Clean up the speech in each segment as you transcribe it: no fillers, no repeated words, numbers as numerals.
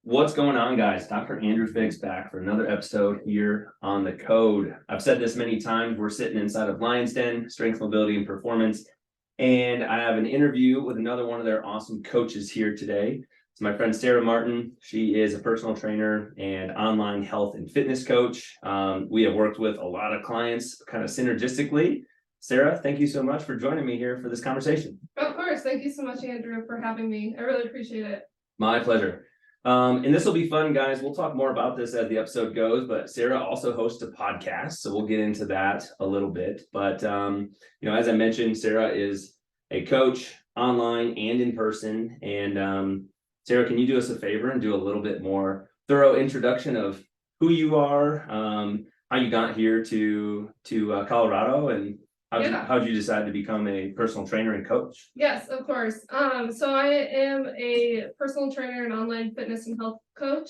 What's going on, guys? Dr. Andrew Fix back for another episode here on The Code. I've said this many times. We're sitting inside of Lion's Den, Strength, Mobility, and Performance. And I have an interview with another one of their awesome coaches here today. It's my friend Sarah Martin. She is a personal trainer and online health and fitness coach. We have worked with a lot of clients kind of synergistically. Sarah, thank you so much for joining me here for this conversation. Of course. Thank you so much, Andrew, for having me. I really appreciate it. My pleasure. And this will be fun, guys. We'll talk more about this as the episode goes, but Sarah also hosts a podcast, so we'll get into that a little bit. But, as I mentioned, Sarah is a coach online and in person. And Sarah, can you do us a favor and do a little bit more thorough introduction of who you are, how you got here to Colorado, and how'd you decide to become a personal trainer and coach? Yes, of course. So I am a personal trainer and online fitness and health coach.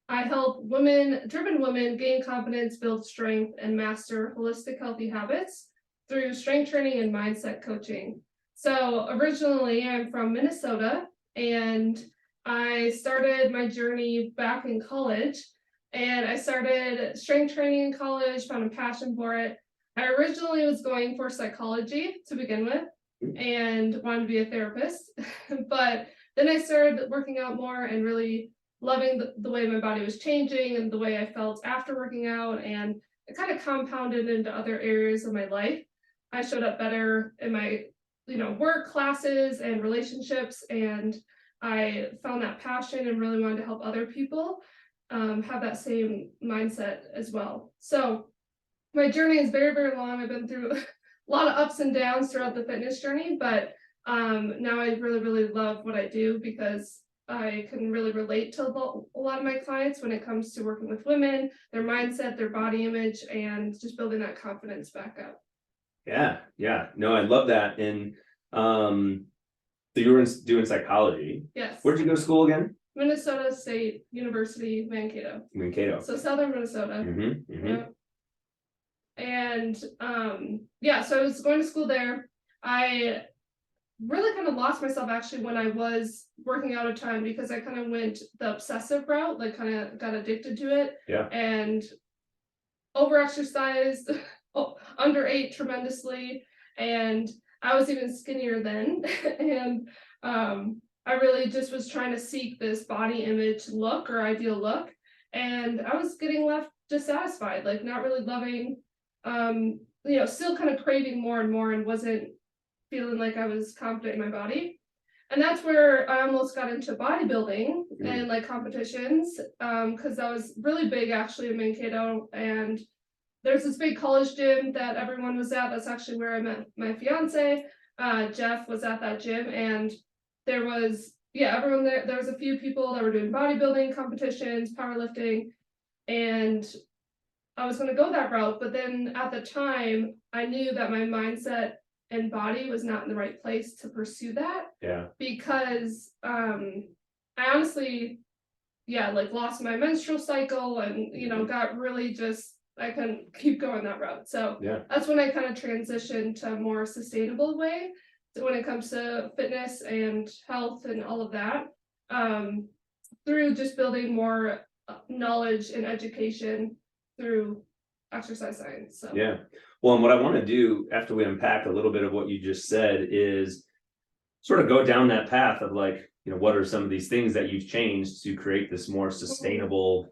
I help driven women gain confidence, build strength, and master holistic healthy habits through strength training and mindset coaching. So originally I'm from Minnesota, and I started my journey back in college, and I started strength training in college, found a passion for it. I originally was going for psychology to begin with and wanted to be a therapist, but then I started working out more and really loving the way my body was changing and the way I felt after working out, and it kind of compounded into other areas of my life. I showed up better in my work, classes, and relationships, and I found that passion and really wanted to help other people have that same mindset as well. So my journey is very, very long. I've been through a lot of ups and downs throughout the fitness journey, but now I really, really love what I do because I can really relate to a lot of my clients when it comes to working with women, their mindset, their body image, and just building that confidence back up. Yeah. No, I love that. And so you were doing psychology. Yes. Where'd you go to school again? Minnesota State University, Mankato. So southern Minnesota. Yeah. And so I was going to school there. I really kind of lost myself actually when I was working out a ton, because I kind of went the obsessive route, like kind of got addicted to it. Yeah. And overexercised, underate tremendously, and I was even skinnier then. And I really just was trying to seek this body image look or ideal look, and I was getting left dissatisfied, like not really loving, still kind of craving more and more, and wasn't feeling like I was confident in my body. And that's where I almost got into bodybuilding and like competitions, because that was really big actually in Mankato. And there's this big college gym that everyone was at. That's actually where I met my fiance. Jeff was at that gym, and there was everyone there. There was a few people that were doing bodybuilding competitions, powerlifting, and I was going to go that route. But then at the time, I knew that my mindset and body was not in the right place to pursue that. Yeah. Because I honestly, lost my menstrual cycle, and got really just, I couldn't keep going that route. So that's when I kind of transitioned to a more sustainable way when it comes to fitness and health and all of that, through just building more knowledge and education through exercise science. So yeah. Well, and what I want to do after we unpack a little bit of what you just said is sort of go down that path of what are some of these things that you've changed to create this more sustainable,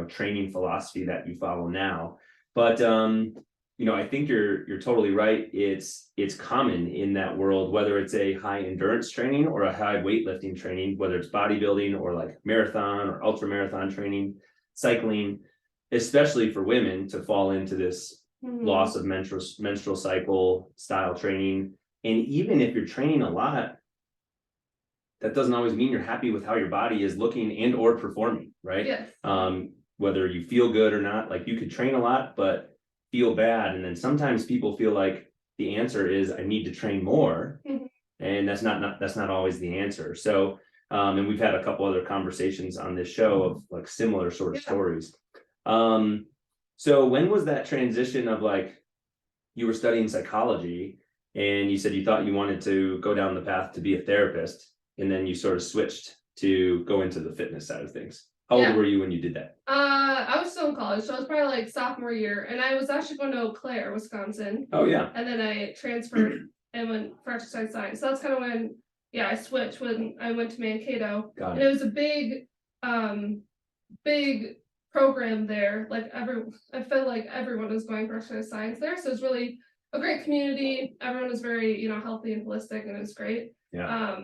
training philosophy that you follow now. But, I think you're totally right. It's common in that world, whether it's a high endurance training or a high weightlifting training, whether it's bodybuilding or like marathon or ultra marathon training, cycling, especially for women, to fall into this loss of menstrual cycle style training. And even if you're training a lot, that doesn't always mean you're happy with how your body is looking and or performing, right? Yes. Whether you feel good or not, like you could train a lot, but feel bad. And then sometimes people feel like the answer is I need to train more. And that's not always the answer. So, and we've had a couple other conversations on this show of like similar sort of stories. So when was that transition of you were studying psychology and you said you thought you wanted to go down the path to be a therapist, and then you sort of switched to go into the fitness side of things? How old Yeah. were you when you did that? I was still in college, so I was probably like sophomore year, and I was actually going to Eau Claire, Wisconsin, Oh yeah. and then I transferred and went for exercise science. So that's kind of when, I switched when I went to Mankato, Got and it. it was a big program there. Like I felt like everyone was going for exercise science there, so it's really a great community. Everyone was very, healthy and holistic, and it was great. Yeah.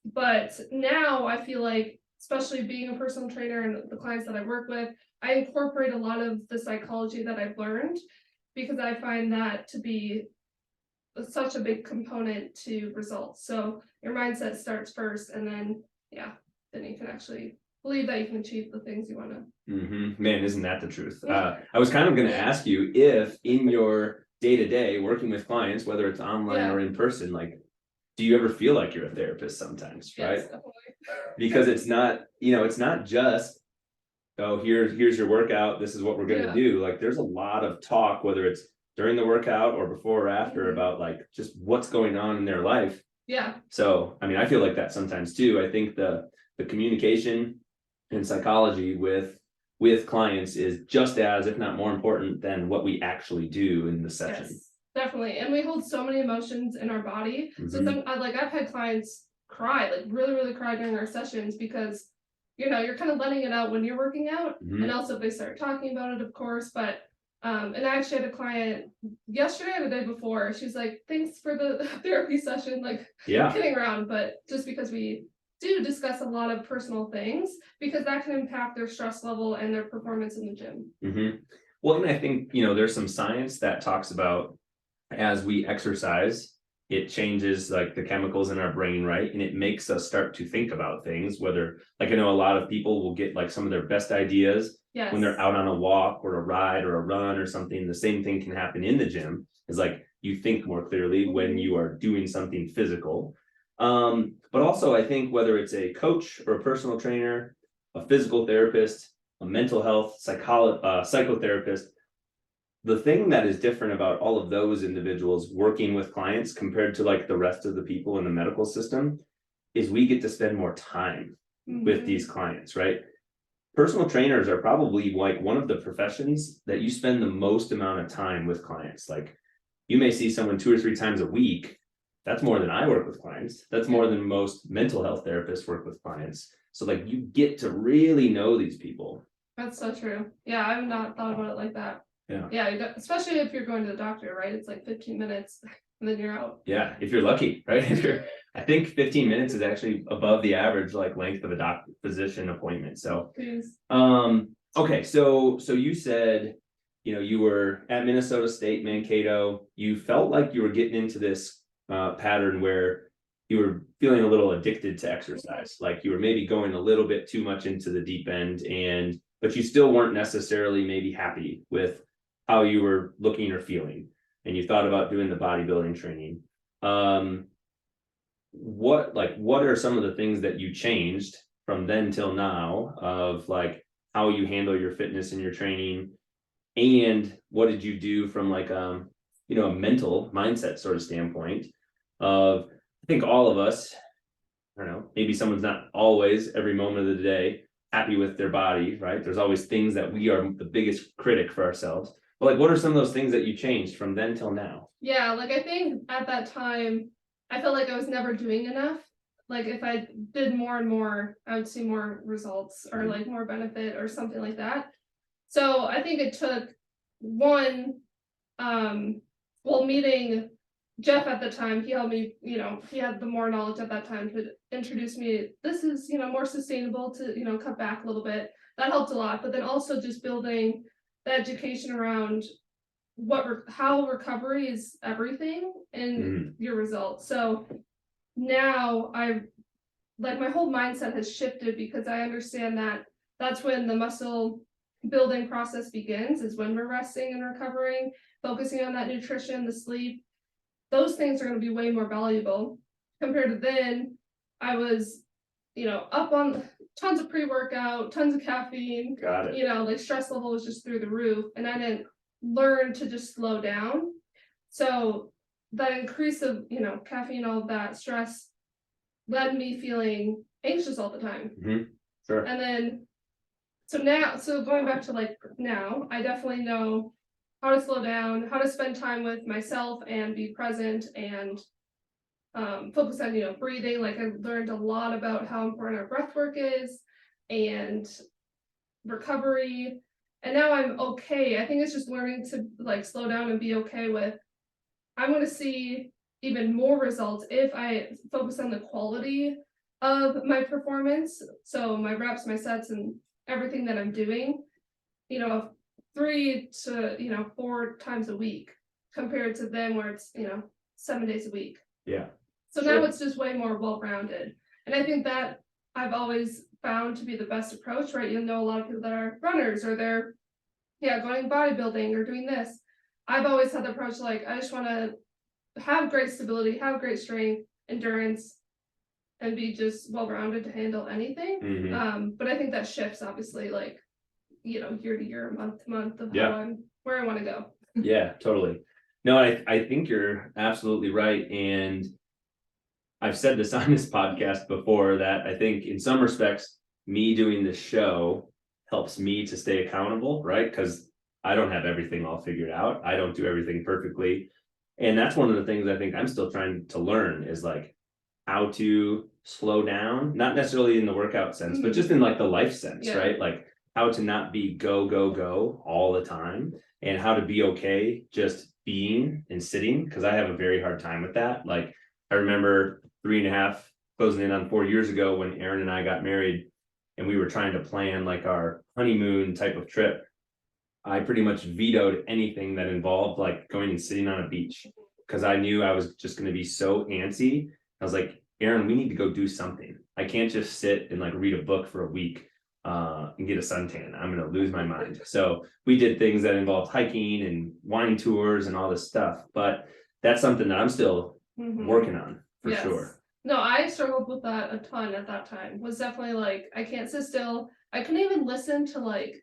But now I feel like, especially being a personal trainer and the clients that I work with, I incorporate a lot of the psychology that I've learned, because I find that to be such a big component to results. So your mindset starts first, and then you can actually believe that you can achieve the things you want to. Man, isn't that the truth? I was kind of going to ask you if in your day-to-day working with clients, whether it's online or in person, like, do you ever feel like you're a therapist sometimes, right? Yes, definitely. Because it's not, it's not just, oh, here's your workout, this is what we're gonna do. Like, there's a lot of talk, whether it's during the workout or before or after, about like just what's going on in their life. Yeah. So, I mean, I feel like that sometimes too. I think the communication and psychology with clients is just as, if not more important than what we actually do in the session. Yes, definitely. And we hold so many emotions in our body. So I've had clients cry, like really, really cry during our sessions, because you're kind of letting it out when you're working out. And also if they start talking about it, of course. But and I actually had a client yesterday or the day before. She was like, thanks for the therapy session, like kidding around, but just because we do discuss a lot of personal things, because that can impact their stress level and their performance in the gym. Well, and I think, there's some science that talks about, as we exercise, it changes like the chemicals in our brain, right? And it makes us start to think about things, whether, like, I know a lot of people will get like some of their best ideas when they're out on a walk or a ride or a run or something. The same thing can happen in the gym, is like you think more clearly when you are doing something physical. But also I think whether it's a coach or a personal trainer, a physical therapist, a mental health psychotherapist, the thing that is different about all of those individuals working with clients compared to like the rest of the people in the medical system is we get to spend more time with these clients, right? Personal trainers are probably like one of the professions that you spend the most amount of time with clients. Like, you may see someone 2 or 3 times a week. That's more than I work with clients. That's more than most mental health therapists work with clients. So like, you get to really know these people. That's so true. Yeah, I've not thought about it like that. Yeah, especially if you're going to the doctor, right? It's like 15 minutes and then you're out. Yeah, if you're lucky, right? I think 15 minutes is actually above the average like length of a physician appointment. So, okay, so you said, you were at Minnesota State, Mankato. You felt like you were getting into this pattern where you were feeling a little addicted to exercise, like you were maybe going a little bit too much into the deep end, but you still weren't necessarily maybe happy with how you were looking or feeling, and you thought about doing the bodybuilding training. What are some of the things that you changed from then till now, of like how you handle your fitness and your training, and what did you do from like a mental mindset sort of standpoint of, I think all of us, I don't know, maybe someone's not always every moment of the day happy with their body, right? There's always things that we are the biggest critic for ourselves. But like, what are some of those things that you changed from then till now? Yeah, like I think at that time, I felt like I was never doing enough. Like if I did more and more, I would see more results or like more benefit or something like that. So I think it took one, meeting Jeff at the time. He helped me, he had the more knowledge at that time to introduce me. This is, more sustainable to, cut back a little bit. That helped a lot. But then also just building the education around how recovery is everything in your results. So now my whole mindset has shifted, because I understand that that's when the muscle building process begins, is when we're resting and recovering, focusing on that nutrition, the sleep. Those things are going to be way more valuable compared to then. I was, up on tons of pre-workout, tons of caffeine. Got it. Like stress level was just through the roof, and I didn't learn to just slow down. So that increase of, caffeine, all of that stress led me feeling anxious all the time. Sure. And then, so going back to like now, I definitely know how to slow down, how to spend time with myself and be present and focus on, breathing. Like I learned a lot about how important our breath work is and recovery. And now I'm okay. I think it's just learning to like slow down and be okay with, I'm going to see even more results if I focus on the quality of my performance. So my reps, my sets, and everything that I'm doing, 3 to 4 times a week compared to them where it's 7 days a week. Yeah. So now it's just way more well-rounded. And I think that I've always found to be the best approach, right? You'll know a lot of people that are runners or they're going bodybuilding or doing this. I've always had the approach like I just want to have great stability, have great strength, endurance, and be just well-rounded to handle anything. But I think that shifts obviously like year to year, month to month of where I want to go. Yeah, totally. No, I think you're absolutely right. And I've said this on this podcast before that I think in some respects, me doing this show helps me to stay accountable, right? Because I don't have everything all figured out. I don't do everything perfectly. And that's one of the things I think I'm still trying to learn is like how to slow down, not necessarily in the workout sense, but just in like the life sense, right? Like how to not be go, go, go all the time and how to be okay just being and sitting. Because I have a very hard time with that. Like I remember 3.5 closing in on 4 years ago when Aaron and I got married and we were trying to plan like our honeymoon type of trip. I pretty much vetoed anything that involved like going and sitting on a beach because I knew I was just going to be so antsy. I was like, Aaron, we need to go do something. I can't just sit and like read a book for a week and get a suntan. I'm going to lose my mind. So we did things that involved hiking and wine tours and all this stuff. But that's something that I'm still working on for sure. No, I struggled with that a ton at that time. Was definitely like, I can't sit still. I couldn't even listen to like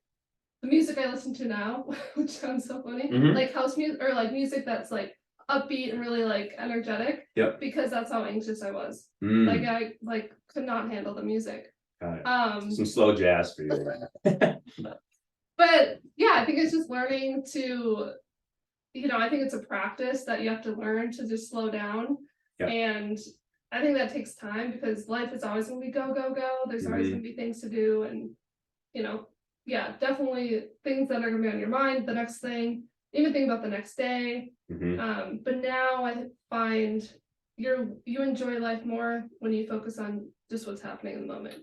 the music I listen to now, which sounds so funny, like house music or like music that's like upbeat and really like energetic. Because that's how anxious I was. Like I like could not handle the music. Some slow jazz for you. But yeah, I think it's just learning to, I think it's a practice that you have to learn to just slow down. And I think that takes time because life is always going to be go, go, go. There's always going to be things to do. And, definitely things that are going to be on your mind, the next thing, even think about the next day. But now I find you enjoy life more when you focus on just what's happening in the moment.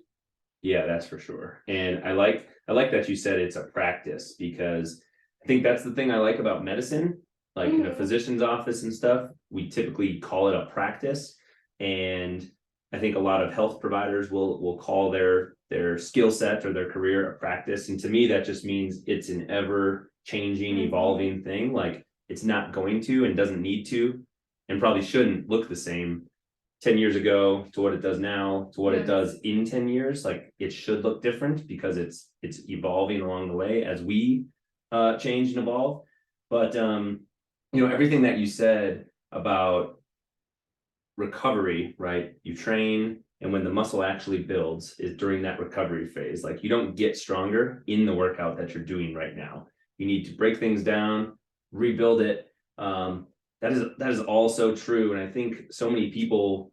Yeah, that's for sure. And I like that you said it's a practice because I think that's the thing I like about medicine. Like in a physician's office and stuff, we typically call it a practice. And I think a lot of health providers will call their skill set or their career a practice. And to me, that just means it's an ever changing, evolving thing. Like it's not going to and doesn't need to and probably shouldn't look the same 10 years ago to what it does now to what it does in 10 years. Like it should look different because it's evolving along the way as we change and evolve. But everything that you said about recovery, right? You train, and when the muscle actually builds is during that recovery phase. Like you don't get stronger in the workout that you're doing right now. You need to break things down, rebuild it. That is also true. And I think so many people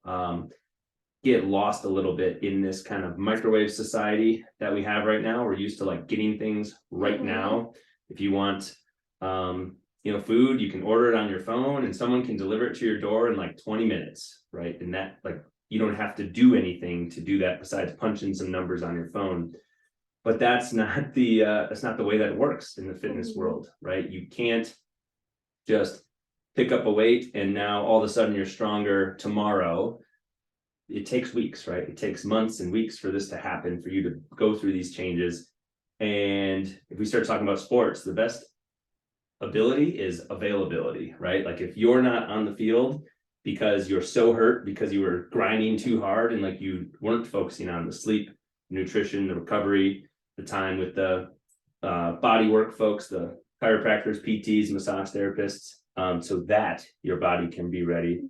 get lost a little bit in this kind of microwave society that we have right now. We're used to like getting things right now. If you want food, you can order it on your phone and someone can deliver it to your door in like 20 minutes, right? And that like you don't have to do anything to do that besides punching some numbers on your phone. But that's not the way that it works in the fitness world, right? You can't just pick up a weight and now all of a sudden you're stronger tomorrow. It takes weeks, right? It takes months and weeks for this to happen, for you to go through these changes. And if we start talking about sports, the best ability is availability, right? Like if you're not on the field because you're so hurt because you were grinding too hard and like you weren't focusing on the sleep, nutrition, the recovery, the time with the body work folks, the chiropractors, PTs, massage therapists, so that your body can be ready.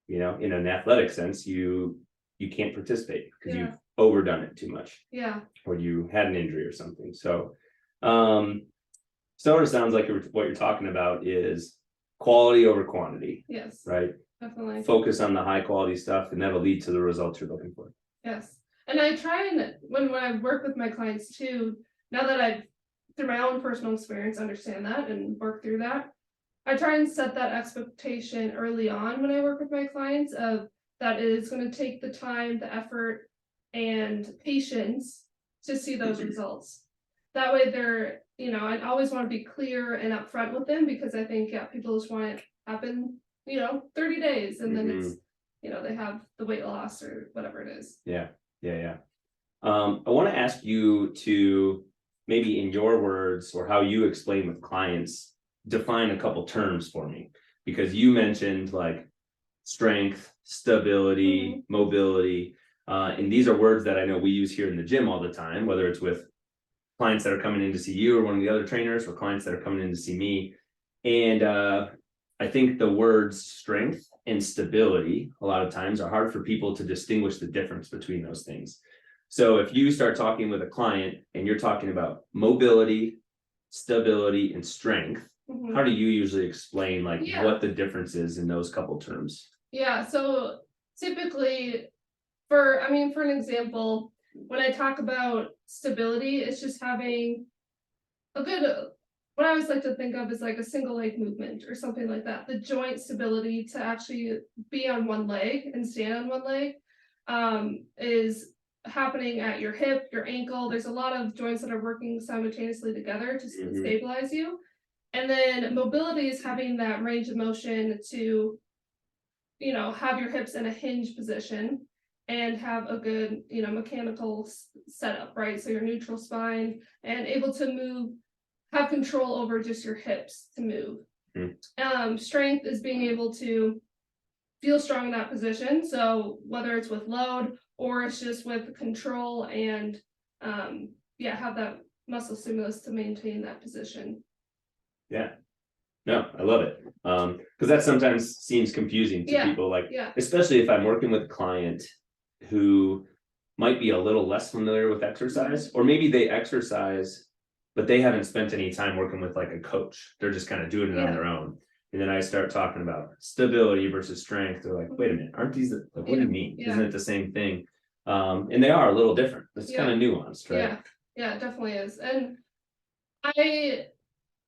In an athletic sense, you you can't participate because Yeah. you've overdone it too much, Yeah. or you had an injury or something. So it sounds like what you're talking about is quality over quantity, Yes. right? Definitely. Focus on the high quality stuff, and that'll lead to the results you're looking for. Yes. And I try and when I work with my clients too, now that I've through my own personal experience understand that and work through that, I try and set that expectation early on when I work with my clients of that it is going to take the time, the effort, and patience to see those results. That way they're, I always want to be clear and upfront with them because I think, people just want it to happen, 30 days and then it's, they have the weight loss or whatever it is. Yeah. I want to ask you to maybe in your words or how you explain with clients, define a couple terms for me, because you mentioned like strength, stability, mobility, and these are words that I know we use here in the gym all the time, whether it's with clients that are coming in to see you or one of the other trainers, or clients that are coming in to see me. And I think the words strength and stability a lot of times are hard for people to distinguish the difference between those things. So if you start talking with a client and you're talking about mobility, stability, and strength, how do you usually explain what the difference is in those couple terms? Yeah, so typically for an example, when I talk about stability, it's just having a good, what I always like to think of is like a single leg movement or something like that. The joint stability to actually be on one leg and stand on one leg is happening at your hip, your ankle. There's a lot of joints that are working simultaneously together to stabilize you. And then mobility is having that range of motion to, have your hips in a hinge position and have a good, mechanical setup, right? So your neutral spine and able to move, have control over just your hips to move. Strength is being able to feel strong in that position. So whether it's with load or it's just with control and have that muscle stimulus to maintain that position. Yeah. No, I love it. Because that sometimes seems confusing to people, especially if I'm working with a client who might be a little less familiar with exercise, or maybe they exercise, but they haven't spent any time working with like a coach. They're just kind of doing it on their own. And then I start talking about stability versus strength. They're like, wait a minute, aren't these, what do you mean? Isn't it the same thing? And they are a little different. It's kind of nuanced, right? Yeah, it definitely is. And I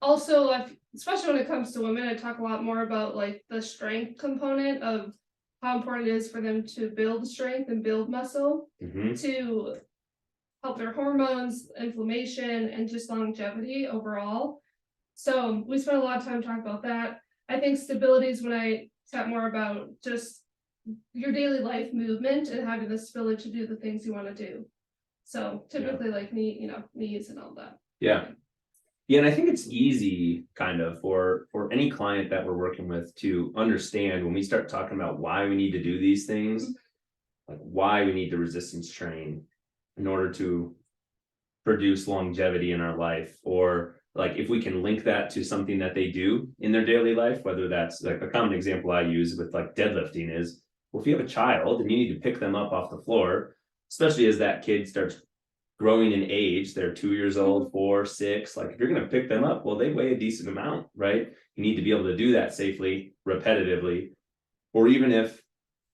also, especially when it comes to women, I talk a lot more about like the strength component of how important it is for them to build strength and build muscle to help their hormones, inflammation, and just longevity overall. So we spend a lot of time talking about that. I think stability is when I talk more about just your daily life movement and having the stability to do the things you want to do. So typically like knees and all that. Yeah, and I think it's easy kind of for any client that we're working with to understand when we start talking about why we need to do these things, like why we need to resistance train in order to produce longevity in our life, or like if we can link that to something that they do in their daily life, whether that's like a common example I use with like deadlifting is, well, if you have a child and you need to pick them up off the floor, especially as that kid starts growing in age, they're 2 years old, 4, 6, like if you're going to pick them up, well, they weigh a decent amount, right? You need to be able to do that safely, repetitively, or even if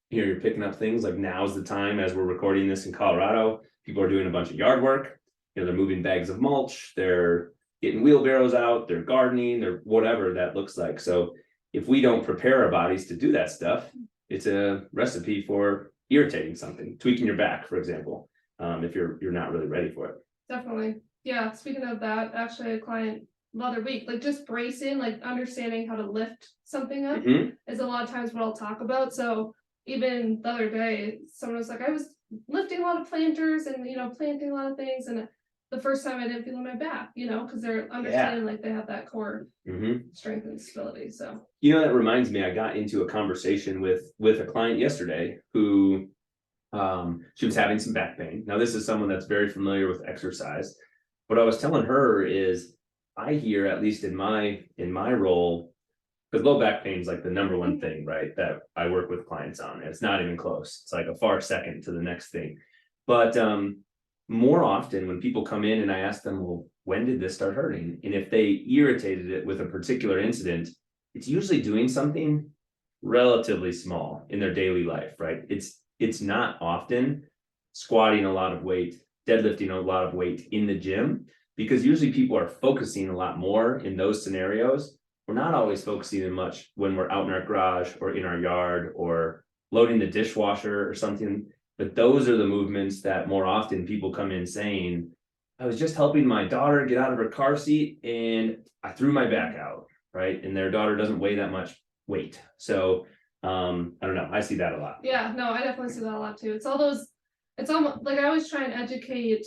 you're picking up things like now's the time, as we're recording this in Colorado, people are doing a bunch of yard work, they're moving bags of mulch, they're getting wheelbarrows out, they're gardening, they're whatever that looks like. So if we don't prepare our bodies to do that stuff, it's a recipe for irritating something, tweaking your back, for example. If you're not really ready for it. Definitely. Yeah. Speaking of that, actually a client the other week, like just bracing, like understanding how to lift something up is a lot of times what I'll talk about. So even the other day, someone was like, I was lifting a lot of planters and, planting a lot of things. And the first time I didn't feel in my back, because they're understanding like they have that core strength and stability. So, that reminds me, I got into a conversation with a client yesterday who she was having some back pain. Now, this is someone that's very familiar with exercise. What I was telling her is I hear, at least in my role, because low back pain is like the number one thing, right, that I work with clients on. It's not even close. It's like a far second to the next thing. But more often when people come in and I ask them, well, when did this start hurting? And if they irritated it with a particular incident, it's usually doing something relatively small in their daily life, right? It's not often squatting a lot of weight, deadlifting a lot of weight in the gym, because usually people are focusing a lot more in those scenarios. We're not always focusing in much when we're out in our garage or in our yard or loading the dishwasher or something. But those are the movements that more often people come in saying, I was just helping my daughter get out of her car seat and I threw my back out, right? And their daughter doesn't weigh that much weight. So I don't know. I see that a lot. Yeah, no, I definitely see that a lot too. It's all those, it's almost like I always try and educate.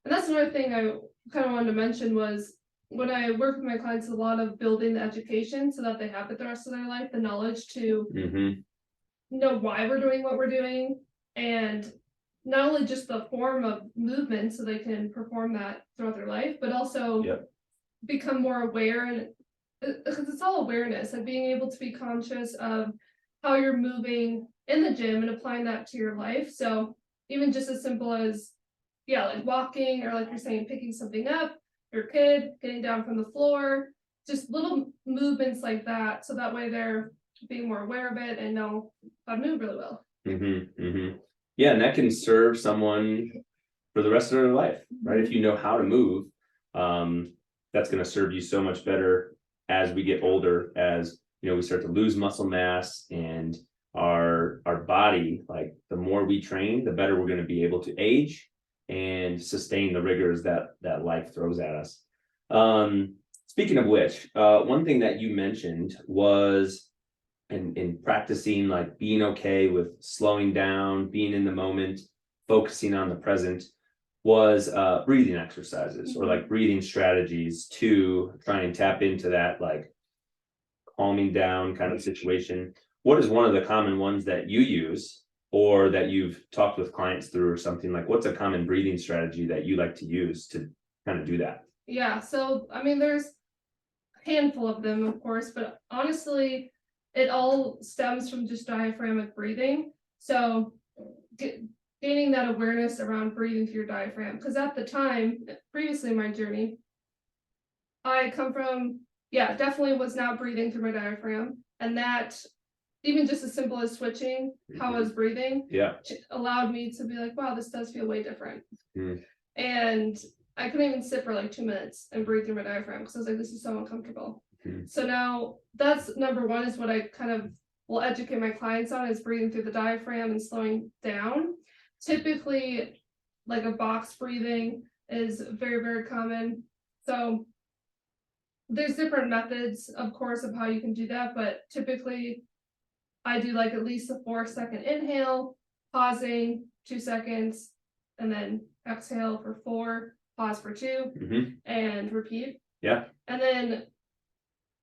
And that's another thing I kind of wanted to mention was when I work with my clients, a lot of building the education so that they have it the rest of their life, the knowledge to know why we're doing what we're doing. And not only just the form of movement so they can perform that throughout their life, but also become more aware. And because it's all awareness and being able to be conscious of how you're moving in the gym and applying that to your life. So even just as simple as, like walking, or like you're saying, picking something up, your kid getting down from the floor, just little movements like that. So that way they're being more aware of it and know how to move really well. Yeah, and that can serve someone for the rest of their life, right? If you know how to move, that's going to serve you so much better as we get older, as we start to lose muscle mass, and our body, like the more we train, the better we're going to be able to age and sustain the rigors that life throws at us. Speaking of which, one thing that you mentioned was in practicing, like being okay with slowing down, being in the moment, focusing on the present, was breathing exercises or like breathing strategies to try and tap into that like calming down kind of situation. What is one of the common ones that you use or that you've talked with clients through or something? Like what's a common breathing strategy that you like to use to kind of do that? Yeah, so I mean there's a handful of them, of course, but honestly it all stems from just diaphragmatic breathing. So gaining that awareness around breathing through your diaphragm, because at the time, previously in my journey, I come from, definitely was not breathing through my diaphragm. And that, even just as simple as switching how I was breathing, allowed me to be like, wow, this does feel way different. And I couldn't even sit for like 2 minutes and breathe through my diaphragm because I was like, this is so uncomfortable. So now that's number one, is what I kind of will educate my clients on, is breathing through the diaphragm and slowing down. Typically, like a box breathing is very, very common. So there's different methods, of course, of how you can do that, but typically I do like at least a 4-second inhale, pausing 2 seconds, and then exhale for 4, pause for 2, and repeat. And then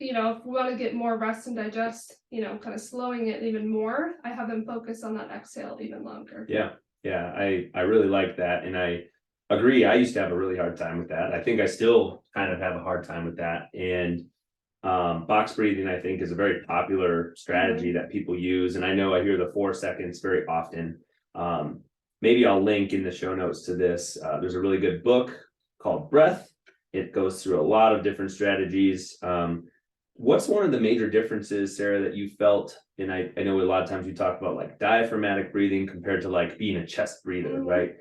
if we want to get more rest and digest, kind of slowing it even more, I have them focus on that exhale even longer. I really like that. And I agree. I used to have a really hard time with that. I think I still kind of have a hard time with that. And box breathing, I think, is a very popular strategy that people use. And I know I hear the 4 seconds very often. Maybe I'll link in the show notes to this. There's a really good book called Breath. It goes through a lot of different strategies. What's one of the major differences, Sarah, that you felt? And I know a lot of times you talk about like diaphragmatic breathing compared to like being a chest breather, right?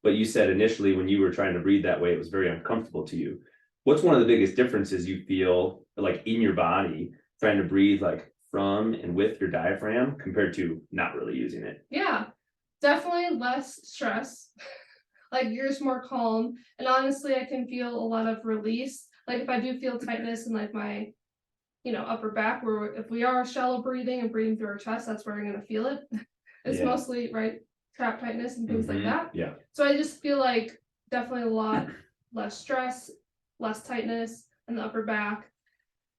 But you said initially when you were trying to breathe that way, it was very uncomfortable to you. What's one of the biggest differences you feel like in your body trying to breathe like from and with your diaphragm compared to not really using it? Yeah, definitely less stress. Like you're just more calm. And honestly, I can feel a lot of release. Like if I do feel tightness in like my upper back, where if we are shallow breathing and breathing through our chest, that's where I'm going to feel it. It's mostly trap tightness and things like that. So I just feel like definitely a lot less stress, less tightness in the upper back.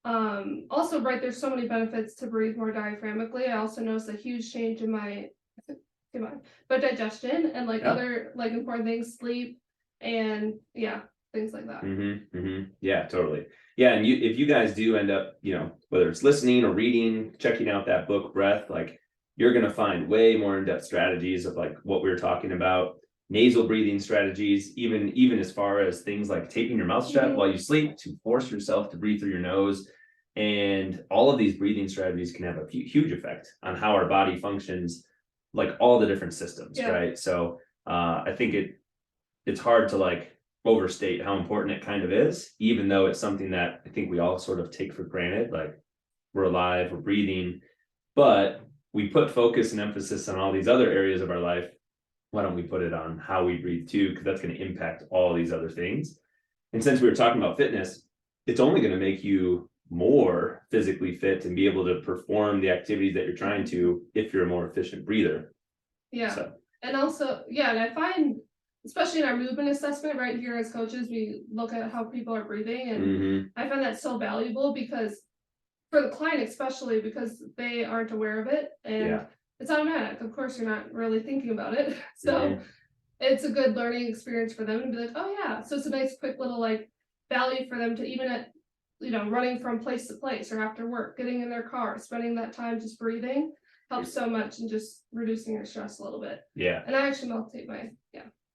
Also, there's so many benefits to breathe more diaphragmically. I also noticed a huge change in my digestion and like other like important things, sleep, and things like that. Yeah, totally. Yeah, and if you guys do end up, whether it's listening or reading, checking out that book, Breath, like you're gonna find way more in-depth strategies of like what we were talking about, nasal breathing strategies, even as far as things like taping your mouth shut while you sleep to force yourself to breathe through your nose. And all of these breathing strategies can have a huge effect on how our body functions, like all the different systems, right? So I think it's hard to like overstate how important it kind of is, even though it's something that I think we all sort of take for granted, like we're alive, we're breathing, but we put focus and emphasis on all these other areas of our life. Why don't we put it on how we breathe too? Because that's going to impact all these other things. And since we were talking about fitness, it's only going to make you more physically fit and be able to perform the activities that you're trying to if you're a more efficient breather. And also, and I find, especially in our movement assessment right here as coaches, we look at how people are breathing, and I find that so valuable because for the client, especially because they aren't aware of it, and it's automatic. Of course, you're not really thinking about it. So it's a good learning experience for them to be like, oh yeah. So it's a nice quick little like value for them to, even at, running from place to place or after work, getting in their car, spending that time just breathing helps so much and just reducing your stress a little bit. And I actually meditate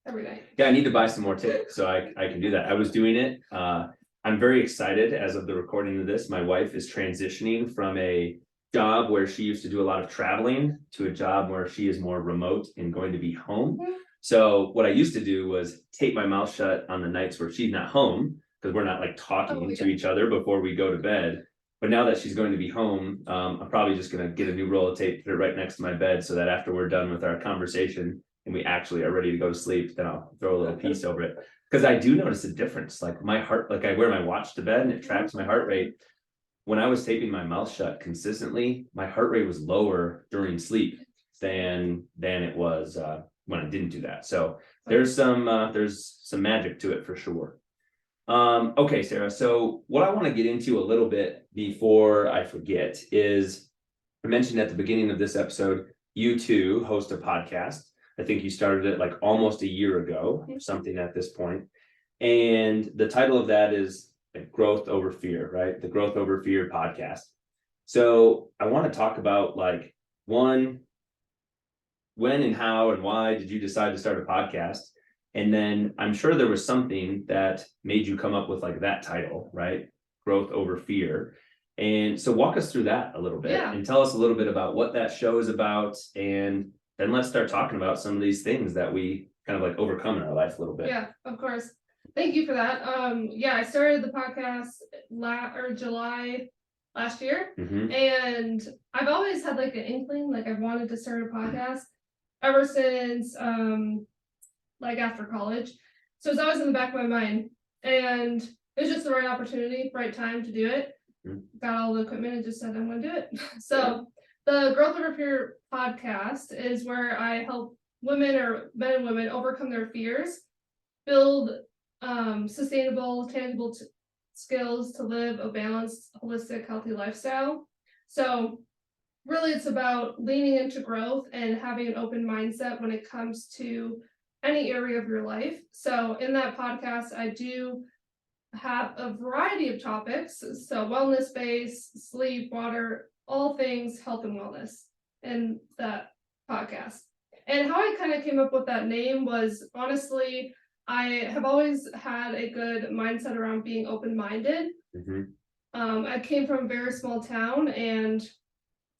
every night. I need to buy some more tape so I can do that. I was doing it. I'm very excited as of the recording of this. My wife is transitioning from a job where she used to do a lot of traveling to a job where she is more remote and going to be home. So what I used to do was tape my mouth shut on the nights where she's not home, because we're not like talking to each other before we go to bed. But now that she's going to be home, I'm probably just going to get a new roll of tape, put it right next to my bed so that after we're done with our conversation and we actually are ready to go to sleep, then I'll throw a little piece over it. Because I do notice a difference. Like my heart, like I wear my watch to bed and it tracks my heart rate. When I was taping my mouth shut consistently, my heart rate was lower during sleep than it was when I didn't do that. So there's some magic to it for sure. Okay, Sarah. So what I want to get into a little bit before I forget is, I mentioned at the beginning of this episode, you too host a podcast. I think you started it like almost a year ago or something at this point. And the title of that is Growth Over Fear, right? The Growth Over Fear podcast. So I want to talk about like, one, when and how and why did you decide to start a podcast? And then I'm sure there was something that made you come up with like that title, right? Growth Over Fear. And so walk us through that a little bit and tell us a little bit about what that show is about. And then let's start talking about some of these things that we kind of like overcome in our life a little bit. Yeah, of course. Thank you for that. I started the podcast July last year. And I've always had like an inkling, like I've wanted to start a podcast ever since like after college. So it's always in the back of my mind. And it was just the right opportunity, right time to do it. Got all the equipment and just said, I'm going to do it. So the Growth Over Fear podcast is where I help women or men and women overcome their fears, build sustainable, tangible skills to live a balanced, holistic, healthy lifestyle. So really it's about leaning into growth and having an open mindset when it comes to any area of your life. So in that podcast, I do have a variety of topics. So wellness based, sleep, water, all things health and wellness in that podcast. And how I kind of came up with that name was, honestly, I have always had a good mindset around being open-minded. I came from a very small town, and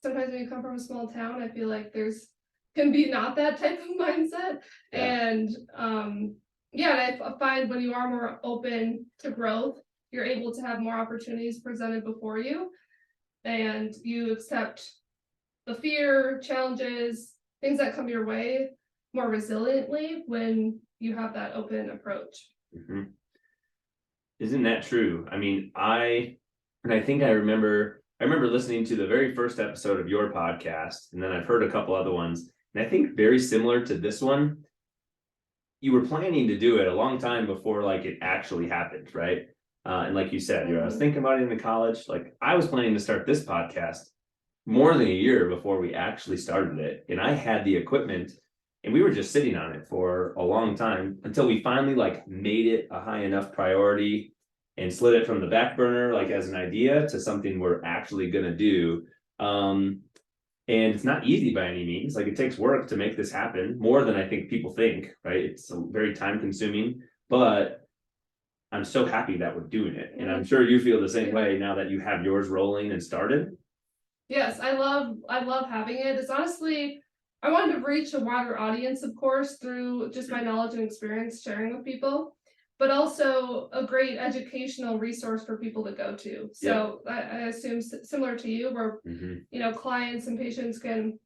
sometimes when you come from a small town, I feel like can be not that type of mindset. And I find when you are more open to growth, you're able to have more opportunities presented before you, and you accept the fear, challenges, things that come your way more resiliently when you have that open approach. Isn't that true? I mean, I remember listening to the very first episode of your podcast, and then I've heard a couple other ones, and I think very similar to this one, you were planning to do it a long time before like it actually happened, right? And like you said, I was thinking about it in college. Like I was planning to start this podcast more than a year before we actually started it, and I had the equipment And we were just sitting on it for a long time until we finally like made it a high enough priority and slid it from the back burner, like as an idea, to something we're actually going to do. And it's not easy by any means. Like, it takes work to make this happen, more than I think people think, right? It's very time consuming, but I'm so happy that we're doing it. And I'm sure you feel the same way now that you have yours rolling and started. Yes, I love having it. It's honestly, I wanted to reach a wider audience, of course, through just my knowledge and experience sharing with people, but also a great educational resource for people to go to. So I assume similar to you, where you know, clients and patients can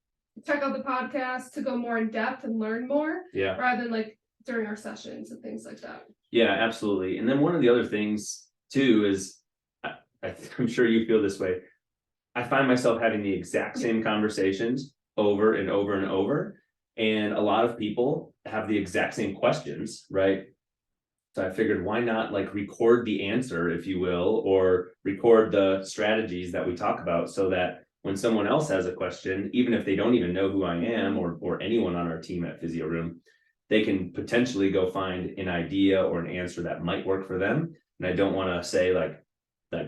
check out the podcast to go more in depth and learn more, rather than like during our sessions and things like that. Yeah, absolutely. And then one of the other things too is, I'm sure you feel this way, I find myself having the exact same conversations over and over and over. And a lot of people have the exact same questions, right? So I figured, why not like record the answer, if you will, or record the strategies that we talk about, so that when someone else has a question, even if they don't even know who I am or anyone on our team at Physio Room, they can potentially go find an idea or an answer that might work for them. And I don't want to say like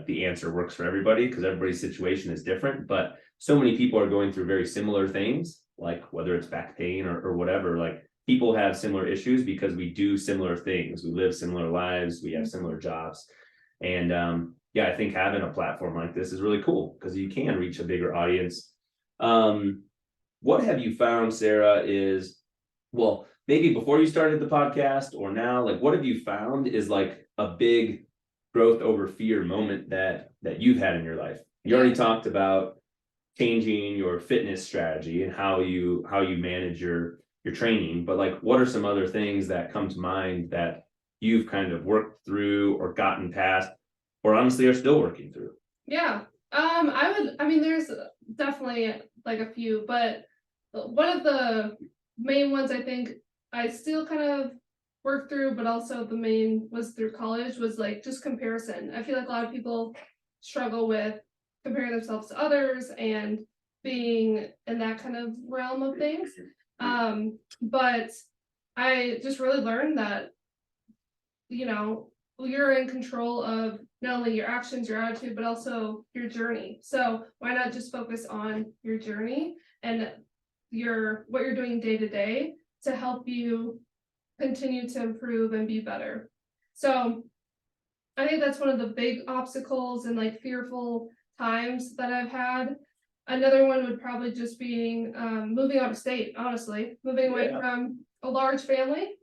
the answer works for everybody, because everybody's situation is different, but so many people are going through very similar things, like whether it's back pain or whatever. Like, people have similar issues because we do similar things, we live similar lives, we have similar jobs. And I think having a platform like this is really cool, because you can reach a bigger audience. What have you found, Sarah, is, well, maybe before you started the podcast or now, like, what have you found is like a big growth over fear moment that you've had in your life? You already talked about changing your fitness strategy and how you manage your training, but like, what are some other things that come to mind that you've kind of worked through or gotten past, or honestly are still working through? I mean, there's definitely like a few, but one of the main ones I think I still kind of worked through, but also the main was through college, was like just comparison. I feel like a lot of people struggle with comparing themselves to others and being in that kind of realm of things. But I just really learned that, you know, you're in control of not only your actions, your attitude, but also your journey. So why not just focus on your journey and what you're doing day to day to help you continue to improve and be better. So I think that's one of the big obstacles and like fearful times that I've had. Another one would probably just be moving out of state, honestly, moving away from a large family.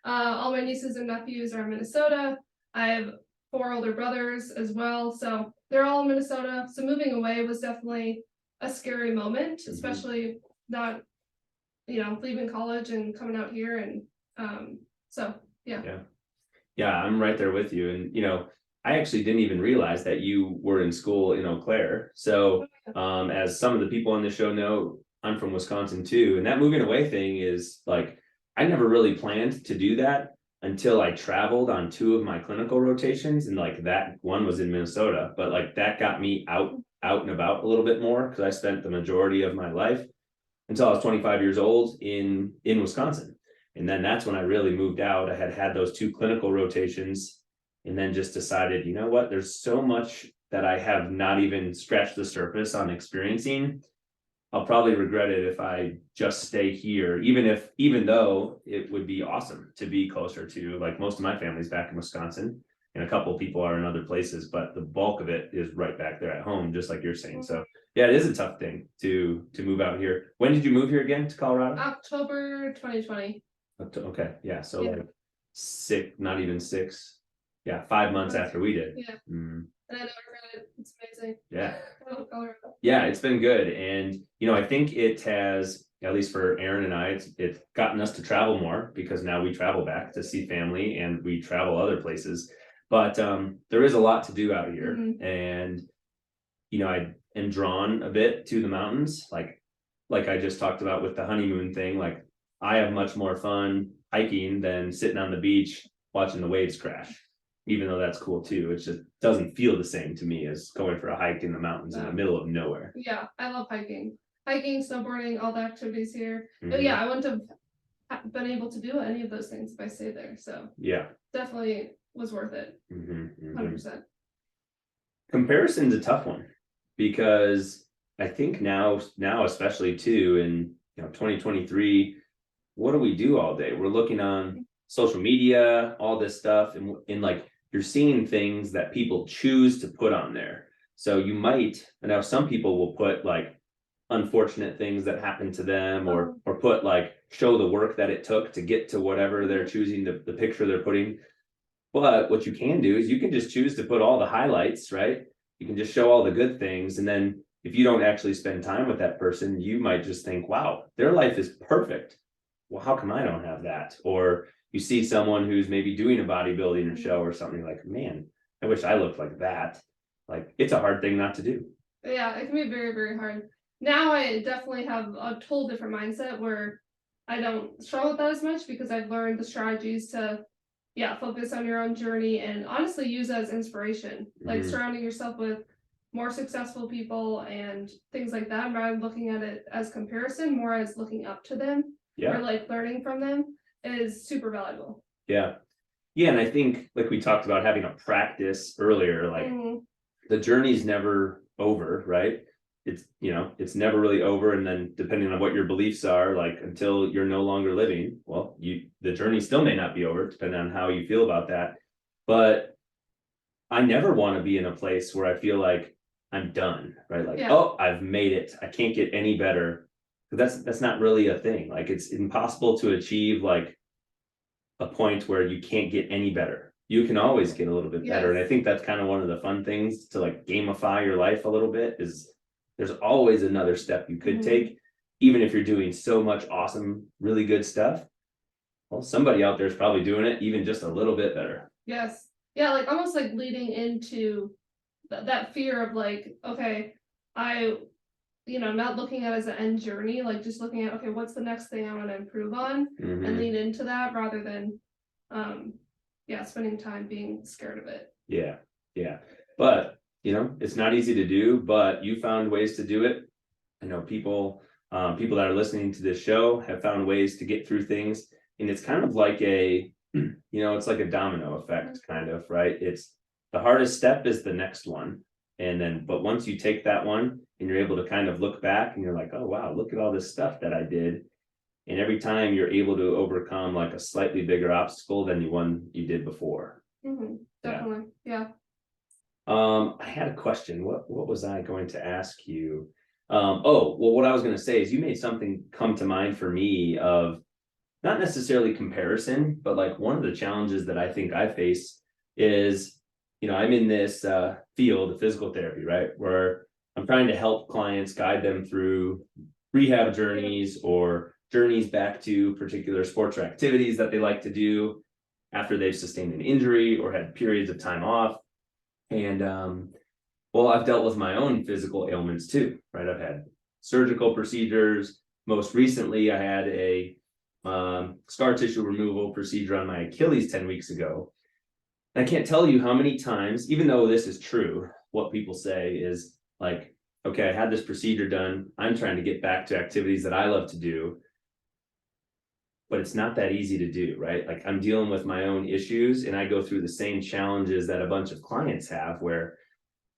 All my nieces and nephews are in Minnesota. I have 4 older brothers as well, so they're all in Minnesota. So moving away was definitely a scary moment, especially not, you know, leaving college and coming out here. And Yeah, I'm right there with you. And, you know, I actually didn't even realize that you were in school in Eau Claire. So as some of the people on the show know, I'm from Wisconsin too. And that moving away thing is like, I never really planned to do that until I traveled on 2 of my clinical rotations. And like, that one was in Minnesota, but like that got me out and about a little bit more, because I spent the majority of my life until I was 25 years old in Wisconsin. And then that's when I really moved out. I had those 2 clinical rotations, and then just decided, you know what, there's so much that I have not even scratched the surface on experiencing. I'll probably regret it if I just stay here, even though it would be awesome to be closer to, like, most of my family's back in Wisconsin, and a couple of people are in other places, but the bulk of it is right back there at home, just like you're saying. So yeah, it is a tough thing to move out here. When did you move here again to Colorado? October 2020. Okay, yeah, so like 6, not even 6, 5 months after we did. And I never read it. It's amazing. Yeah, it's been good. And you know, I think it has, at least for Aaron and I, it's gotten us to travel more, because now we travel back to see family and we travel other places. But there is a lot to do out here. And you know, I am drawn a bit to the mountains, like I just talked about with the honeymoon thing. Like, I have much more fun hiking than sitting on the beach watching the waves crash, even though that's cool too. It just doesn't feel the same to me as going for a hike in the mountains in the middle of nowhere. Yeah, I love hiking. hiking, snowboarding, all the activities here. But yeah, I wouldn't have been able to do any of those things if I stayed there. So Yeah. definitely was worth it. 100%. Comparison's a tough one because I think now especially too in 2023, what do we do all day? We're looking on social media, all this stuff, and like you're seeing things that people choose to put on there. So you might, and now some people will put like unfortunate things that happened to them, or put like show the work that it took to get to whatever they're choosing, the picture they're putting. But what you can do is you can just choose to put all the highlights, right? You can just show all the good things. And then if you don't actually spend time with that person, you might just think, wow, their life is perfect. Well, how come I don't have that? Or you see someone who's maybe doing a bodybuilding show or something, like, man, I wish I looked like that. Like, it's a hard thing not to do. Yeah, it can be very, very hard. Now I definitely have a total different mindset where I don't struggle with that as much because I've learned the strategies to, focus on your own journey and honestly use as inspiration, like surrounding yourself with more successful people and things like that, rather than looking at it as comparison, more as looking up to them or like learning from them is super valuable. Yeah. And I think, like we talked about having a practice earlier, like the journey's never over, right? It's never really over. And then depending on what your beliefs are, like until you're no longer living, well, the journey still may not be over, depending on how you feel about that. But I never want to be in a place where I feel like I'm done, right? Like, oh, I've made it. I can't get any better. That's not really a thing. Like, it's impossible to achieve like a point where you can't get any better. You can always get a little bit better. And I think that's kind of one of the fun things to like gamify your life a little bit, is there's always another step you could take, even if you're doing so much awesome, really good stuff. Well, somebody out there is probably doing it even just a little bit better. Yes. Yeah, like almost like leading into that fear of like, okay, not looking at it as an end journey, like just looking at, okay, what's the next thing I want to improve on and lean into that rather than, spending time being scared of it. Yeah. But, it's not easy to do, but you found ways to do it. I know people that are listening to this show have found ways to get through things. And it's kind of like it's like a domino effect, kind of, right? It's the hardest step is the next one. But once you take that one and you're able to kind of look back and you're like, oh, wow, look at all this stuff that I did. And every time you're able to overcome like a slightly bigger obstacle than the one you did before. Definitely. Yeah. I had a question. What was I going to ask you? What I was going to say is you made something come to mind for me of not necessarily comparison, but like one of the challenges that I think I face is, I'm in this field of physical therapy, right? Where I'm trying to help clients, guide them through rehab journeys or journeys back to particular sports or activities that they like to do after they've sustained an injury or had periods of time off. And I've dealt with my own physical ailments too, right? I've had surgical procedures. Most recently, I had a scar tissue removal procedure on my Achilles 10 weeks ago. And I can't tell you how many times, even though this is true, what people say is like, okay, I had this procedure done. I'm trying to get back to activities that I love to do. But it's not that easy to do, right? Like I'm dealing with my own issues and I go through the same challenges that a bunch of clients have where,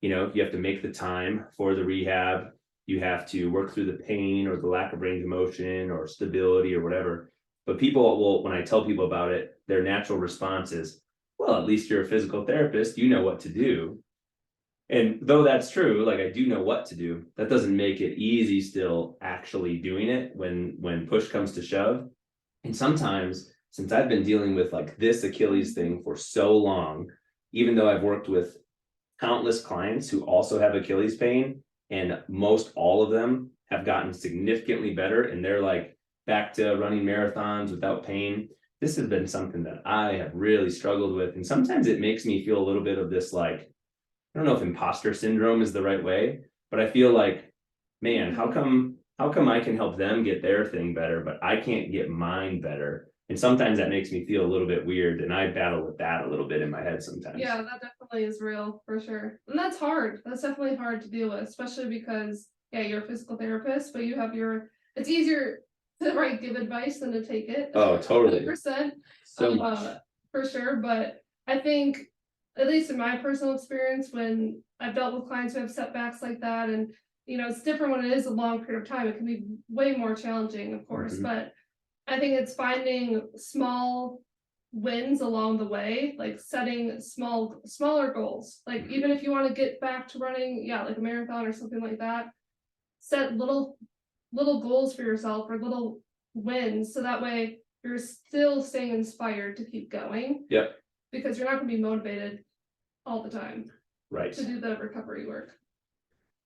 you have to make the time for the rehab. You have to work through the pain or the lack of range of motion or stability or whatever. But when I tell people about it, their natural response is, well, at least you're a physical therapist, you know what to do. And though that's true, like I do know what to do, that doesn't make it easy still actually doing it when push comes to shove. And sometimes, since I've been dealing with like this Achilles thing for so long, even though I've worked with countless clients who also have Achilles pain, and most all of them have gotten significantly better and they're like back to running marathons without pain. This has been something that I have really struggled with. And sometimes it makes me feel a little bit of this, like, I don't know if imposter syndrome is the right way, but I feel like, man, how come I can help them get their thing better, but I can't get mine better? And sometimes that makes me feel a little bit weird. And I battle with that a little bit in my head sometimes. Yeah, that definitely is real for sure. And that's hard. That's definitely hard to deal with, especially because yeah, you're a physical therapist, but you have it's easier to give advice than to take it. Oh, totally. 100%. So much. For sure, but I think, at least in my personal experience, when I've dealt with clients who have setbacks like that, and it's different when it is a long period of time. It can be way more challenging, of course, but I think it's finding small wins along the way, like setting smaller goals. Like even if you want to get back to running, like a marathon or something like that, set little goals for yourself or little wins, so that way you're still staying inspired to keep going. Yep. Because you're not going to be motivated all the time. Right. To do the recovery work.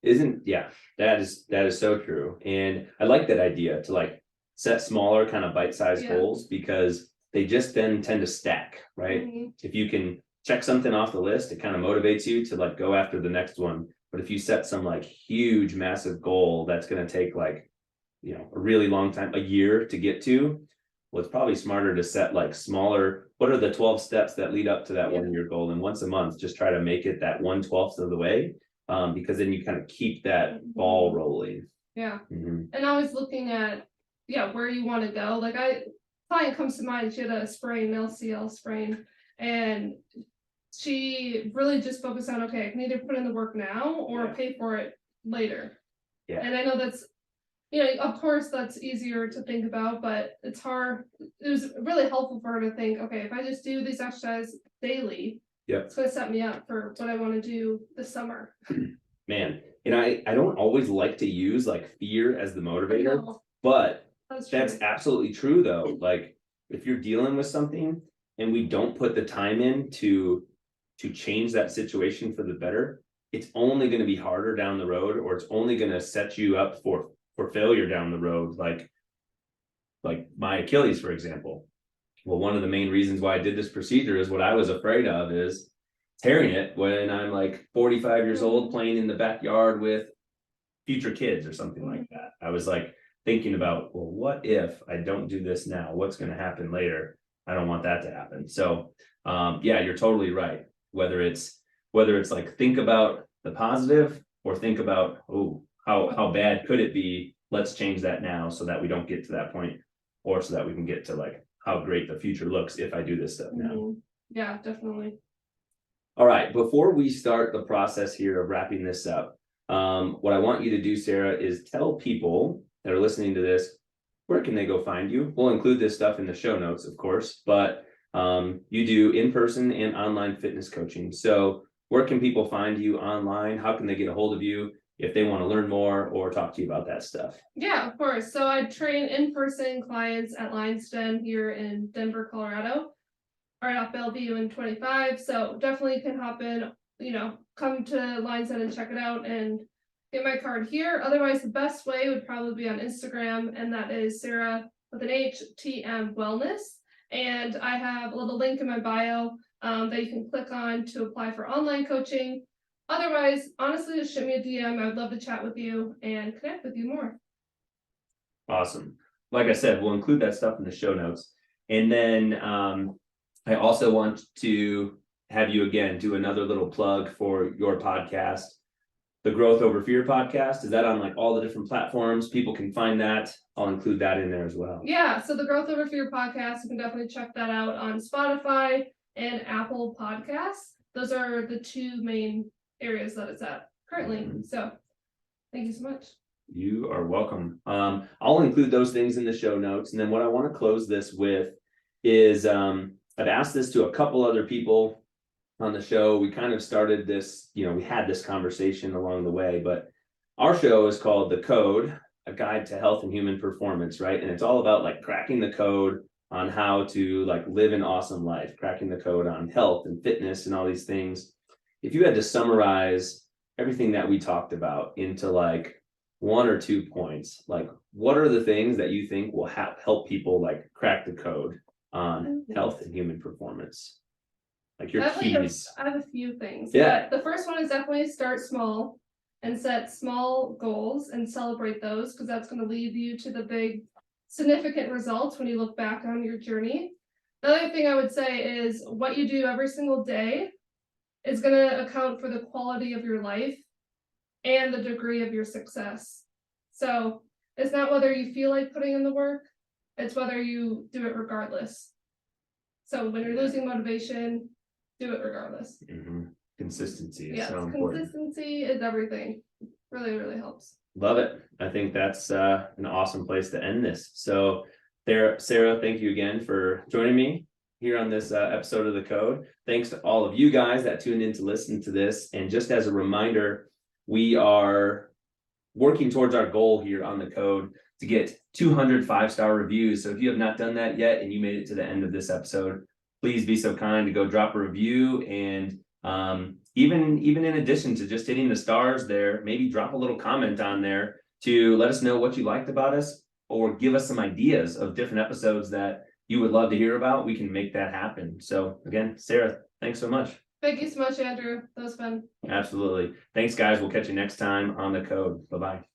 That is so true. And I like that idea to like set smaller kind of bite-sized goals, because they just then tend to stack, right? If you can check something off the list, it kind of motivates you to like go after the next one. But if you set some like huge, massive goal that's going to take like, a really long time, a year to get to, well, it's probably smarter to set like smaller, what are the 12 steps that lead up to that 1 year goal? And once a month, just try to make it that 1/12 of the way. Because then you kind of keep that ball rolling. Yeah. And always looking at, where you want to go. Like client comes to mind, she had a sprain, LCL sprain, and she really just focused on, okay, I can either put in the work now or pay for it later. Yeah. And I know that's, of course that's easier to think about, but it's hard. It was really helpful for her to think, okay, if I just do these exercises daily, it's going to set me up for what I want to do this summer. Man, and I don't always like to use like fear as the motivator, but that's absolutely true though. Like if you're dealing with something and we don't put the time in to change that situation for the better, it's only going to be harder down the road, or it's only going to set you up for failure down the road. Like my Achilles, for example. Well, one of the main reasons why I did this procedure is what I was afraid of is tearing it when I'm like 45 years old playing in the backyard with future kids or something like that. I was like thinking about, well, what if I don't do this now? What's going to happen later? I don't want that to happen. So you're totally right. Whether it's like think about the positive or think about, how bad could it be? Let's change that now so that we don't get to that point, or so that we can get to like how great the future looks if I do this stuff now. Yeah, definitely. All right, before we start the process here of wrapping this up, what I want you to do, Sarah, is tell people that are listening to this, where can they go find you? We'll include this stuff in the show notes, of course, but you do in-person and online fitness coaching. So where can people find you online? How can they get a hold of you if they want to learn more or talk to you about that stuff? Yeah, of course. So I train in-person clients at Lions Den here in Denver, Colorado, right off Bellevue in 25. So definitely can hop in, come to Lions Den and check it out and get my card here. Otherwise, the best way would probably be on Instagram, and that is Sarah with an HTM Wellness. And I have a little link in my bio that you can click on to apply for online coaching. Otherwise, honestly, just shoot me a DM. I would love to chat with you and connect with you more. Awesome. Like I said, we'll include that stuff in the show notes. And then I also want to have you again do another little plug for your podcast, the Growth Over Fear podcast. Is that on like all the different platforms? People can find that. I'll include that in there as well. Yeah, so the Growth Over Fear podcast, you can definitely check that out on Spotify and Apple Podcasts. Those are the two main areas that it's at currently. So thank you so much. You are welcome. I'll include those things in the show notes. And then what I want to close this with is I've asked this to a couple other people on the show. We kind of started this, we had this conversation along the way, but our show is called The Code, a guide to health and human performance, right? And it's all about like cracking the code on how to like live an awesome life, cracking the code on health and fitness and all these things. If you had to summarize everything that we talked about into like 1 or 2 points, like what are the things that you think will help people like crack the code on health and human performance? Like your keys. I have a few things. Yeah. The first one is definitely start small and set small goals and celebrate those, because that's going to lead you to the big significant results when you look back on your journey. The other thing I would say is what you do every single day is going to account for the quality of your life and the degree of your success. So it's not whether you feel like putting in the work, it's whether you do it regardless. So when you're losing motivation, do it regardless. Consistency is Yes, so important. consistency is everything. Really, really helps. Love it. I think that's an awesome place to end this. So there, Sarah, thank you again for joining me here on this episode of The Code. Thanks to all of you guys that tuned in to listen to this. And just as a reminder, we are working towards our goal here on The Code to get 200 5-star reviews. So if you have not done that yet and you made it to the end of this episode, please be so kind to go drop a review. And even in addition to just hitting the stars there, maybe drop a little comment on there to let us know what you liked about us, or give us some ideas of different episodes that you would love to hear about. We can make that happen. So again, Sarah, thanks so much. Thank you so much, Andrew. That was fun. Absolutely. Thanks, guys. We'll catch you next time on The Code. Bye-bye.